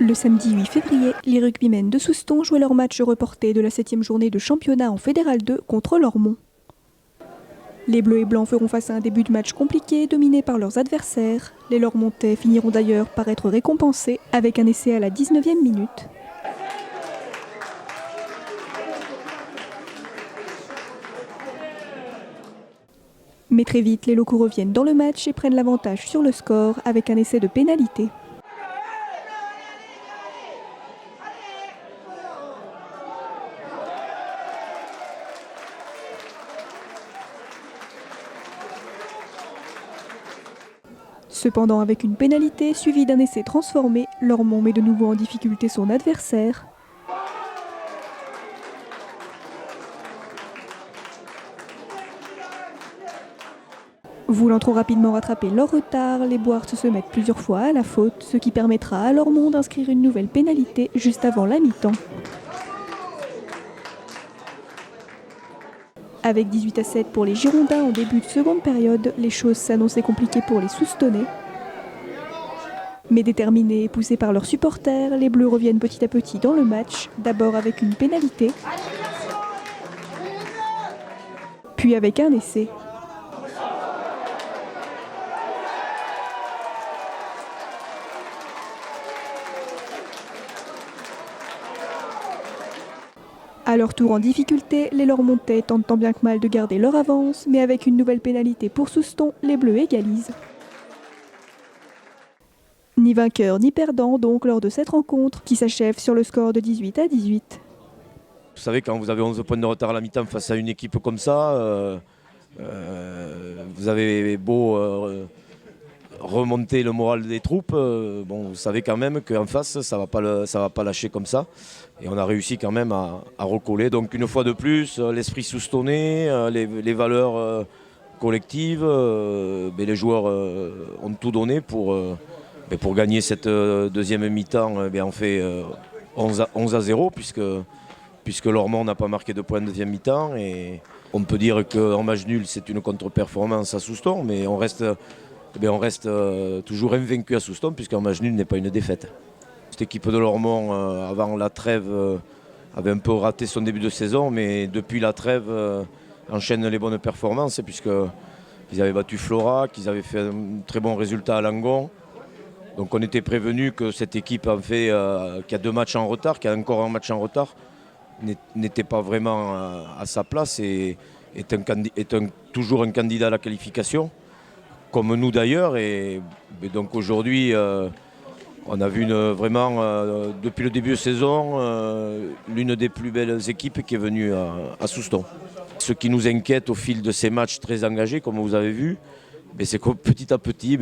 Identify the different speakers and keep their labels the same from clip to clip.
Speaker 1: Le samedi 8 février, les rugbymen de Souston jouaient leur match reporté de la 7e journée de championnat en Fédéral 2 contre Lormont. Les Bleus et Blancs feront face à un début de match compliqué dominé par leurs adversaires. Les Lormontais finiront d'ailleurs par être récompensés avec un essai à la 19e minute. Mais très vite, les locaux reviennent dans le match et prennent l'avantage sur le score avec un essai de pénalité. Cependant, avec une pénalité suivie d'un essai transformé, Lormont met de nouveau en difficulté son adversaire. Voulant trop rapidement rattraper leur retard, les Boards se mettent plusieurs fois à la faute, ce qui permettra à Lormont d'inscrire une nouvelle pénalité juste avant la mi-temps. Avec 18-7 pour les Girondins en début de seconde période, les choses s'annonçaient compliquées pour les Soustonnais. Mais déterminés et poussés par leurs supporters, les Bleus reviennent petit à petit dans le match, d'abord avec une pénalité, puis avec un essai. À leur tour en difficulté, les Lormontais tentent tant bien que mal de garder leur avance, mais avec une nouvelle pénalité pour Souston, les Bleus égalisent. Ni vainqueur ni perdant donc lors de cette rencontre qui s'achève sur le score de 18-18.
Speaker 2: Vous savez, quand vous avez 11 points de retard à la mi-temps face à une équipe comme ça, vous avez beau remonter le moral des troupes, bon, vous savez quand même qu'en face, ça va pas lâcher comme ça. Et on a réussi quand même à recoller. Donc une fois de plus, l'esprit soustonnais, les valeurs collectives, les joueurs ont tout donné pour gagner cette deuxième mi-temps. On fait 11-0 puisque Lormont n'a pas marqué de points de deuxième mi-temps. Et on peut dire qu'en match nul, c'est une contre-performance à Souston, mais on reste toujours invaincu à Souston puisqu'un match nul n'est pas une défaite. Cette équipe de Lormont, avant la trêve, avait un peu raté son début de saison, mais depuis la trêve, enchaîne les bonnes performances, puisqu'ils avaient battu Flora, qu'ils avaient fait un très bon résultat à Langon. Donc on était prévenu que cette équipe, en fait, qui a 2 matchs en retard, qui a encore un match en retard, n'était pas vraiment à sa place et est toujours un candidat à la qualification, comme nous d'ailleurs. Et donc aujourd'hui, on a vu vraiment, depuis le début de saison, l'une des plus belles équipes qui est venue à Souston. Ce qui nous inquiète au fil de ces matchs très engagés, comme vous avez vu, c'est que petit à petit,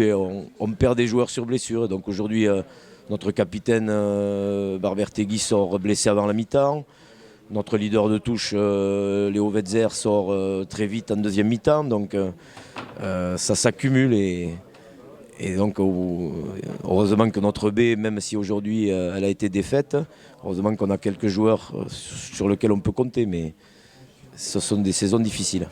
Speaker 2: on perd des joueurs sur blessure. Donc aujourd'hui, notre capitaine Barbertegui sort blessé avant la mi-temps. Notre leader de touche, Léo Wetzer, sort très vite en deuxième mi-temps. Donc ça s'accumule et donc, heureusement que notre B, même si aujourd'hui elle a été défaite, heureusement qu'on a quelques joueurs sur lesquels on peut compter, mais ce sont des saisons difficiles.